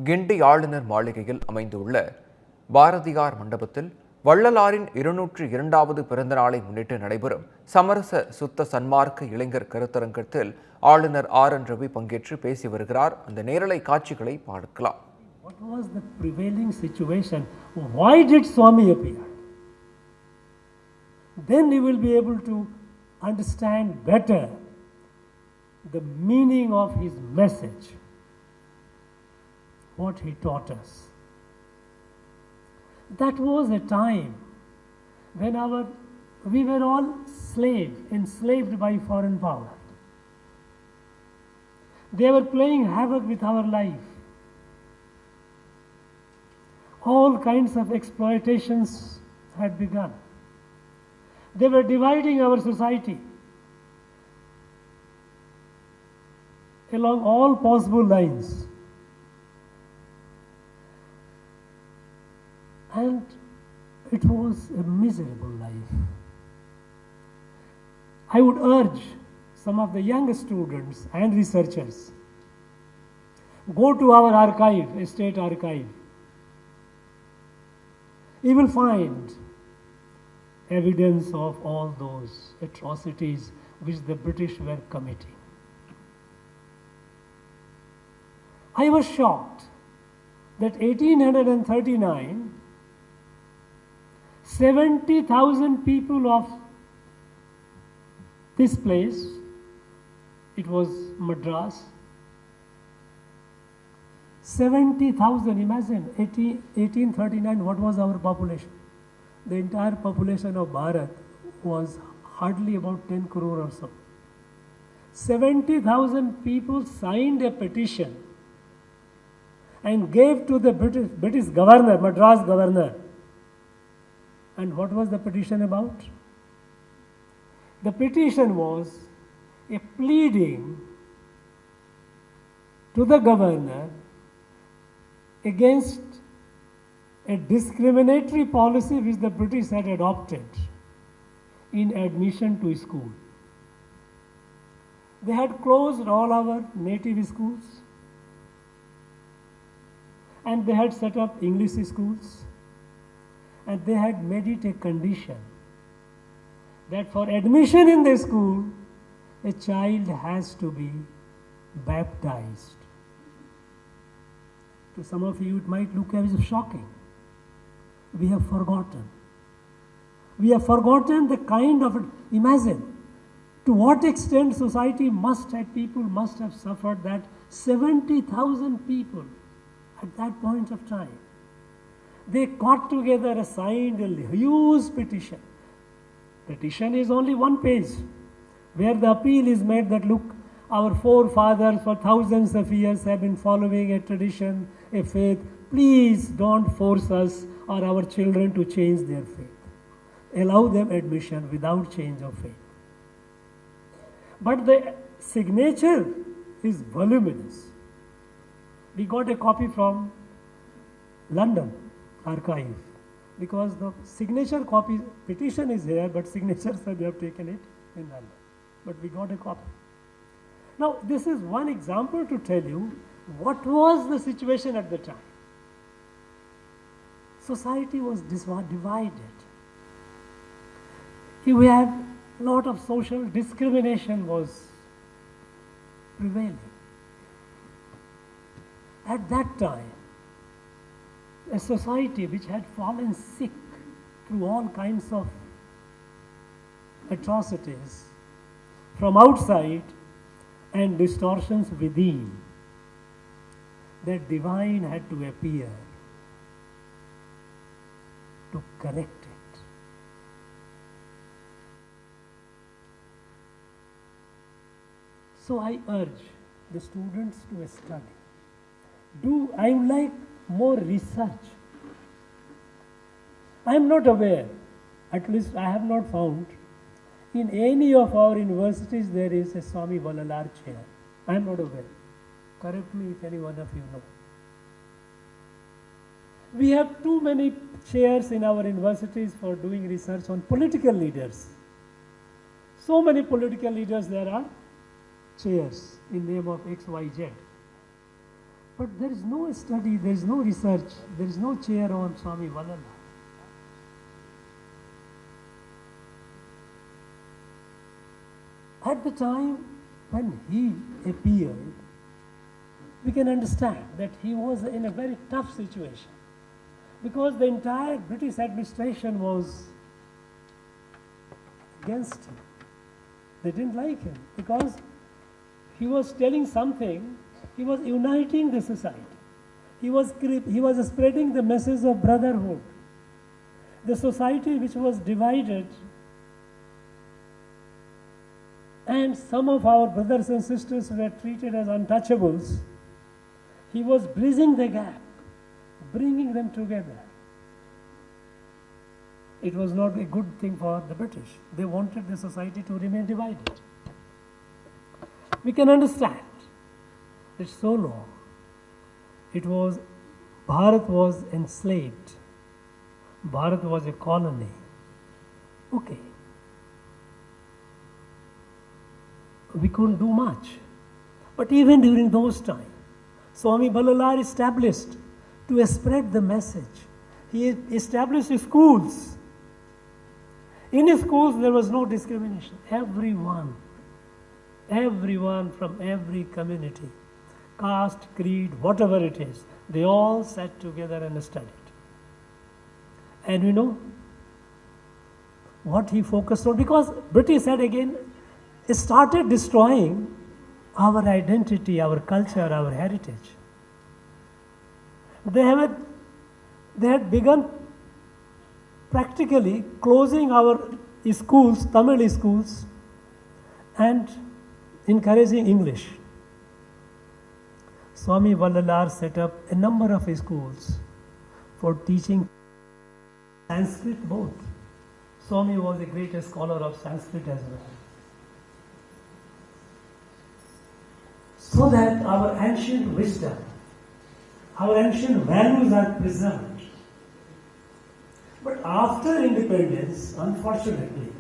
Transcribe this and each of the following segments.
கிண்டி ஆளுநர் மாளிகையில் அமைந்துள்ள பாரதியார் மண்டபத்தில் வள்ளலாரின் 202வது பிறந்த நாளை முன்னிட்டு நடைபெறும் சமரச சுத்த சன்மார்க்க இளைஞர் கருத்தரங்கத்தில் ஆளுநர் R.N.ரவி பங்கேற்று பேசி வருகிறார். அந்த நேரலை காட்சிகளை பார்க்கலாம். What was the prevailing situation? Why did Swami appear? Then you will be able to understand better the meaning of his message, what he taught us. That was a time when we were all enslaved by foreign power. They were playing havoc with our life. All kinds of exploitations had begun. They were dividing our society along all possible lines. And it was a miserable life. I would urge some of the young students and researchers, go to our archive, a state archive. You will find evidence of all those atrocities which the British were committing. I was shocked that 1839, 70,000 people of this place, it was Madras, 70,000, imagine, 1839, what was our population? The entire population of Bharat was hardly about 10 crore or so. 70,000 people signed a petition and gave to the British governor, Madras governor. And what was the petition about? The petition was a pleading to the governor against a discriminatory policy which the British had adopted in admission to school. They had closed all our native schools and they had set up English schools, and they had made it a condition that for admission in the school, a child has to be baptized. To some of you, it might look as shocking. We have forgotten. We have forgotten the kind of, imagine to what extent society people must have suffered that 70,000 people at that point of time, they got together, signed a huge petition. Petition is only one page where the appeal is made that look, our forefathers for thousands of years have been following a tradition, a faith. Please don't force us or our children to change their faith. Allow them admission without change of faith. But the signature is voluminous. We got a copy from London archive because the signature copy, petition is here, but signatures they have taken it in London. But we got a copy. Now, this is one example to tell you what was the situation at the time. Society was divided. We have a lot of social discrimination was prevailing. At that time, a society which had fallen sick through all kinds of atrocities from outside and distortions within, that divine had to appear to correct it. So I urge the students to study. I would like more research. I am not aware, at least I have not found, in any of our universities there is a Swami Vallalar chair. I am not aware. Correct me if any one of you know. We have too many chairs in our universities for doing research on political leaders. So many political leaders there are chairs in name of XYZ. But there is no study, there is no research, there is no chair on Swami Valala. At the time when he appeared, we can understand that he was in a very tough situation because the entire British administration was against him. They didn't like him because he was telling something, he was uniting the society. He was spreading the message of brotherhood. The society which was divided, and some of our brothers and sisters were treated as untouchables, he was bridging the gap, bringing them together. It was not a good thing for the British. They wanted the society to remain divided. We can understand it's so long. Bharat was enslaved. Bharat was a colony. Okay. We couldn't do much. But even during those times, Swami Balalar established to spread the message. He established schools. In his schools there was no discrimination. Everyone from every community, caste, creed, whatever it is, they all sat together and studied. And you know what he focused on? Because British had again started destroying our identity, our culture, our heritage. They had begun practically closing our schools, Tamil schools, and encouraging English. Swami Vallalar set up a number of schools for teaching Sanskrit both. Swami was a great scholar of Sanskrit as well. So that our ancient wisdom, our ancient values are preserved. But after independence, unfortunately,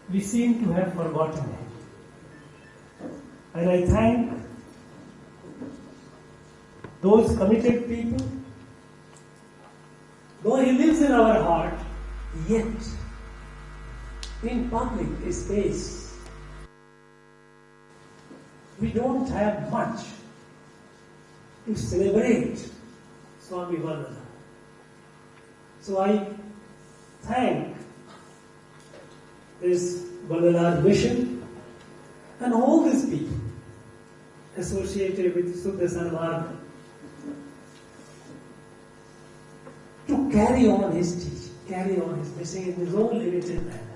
we seem to have forgotten it. And I thank those committed people. Though he lives in our heart, yet in public space, we don't have much to celebrate Swami Valala. So I thank this Valala mission and all these people associated with Suddha Sanmarga to carry on his teaching, carry on his message in his own limited manner.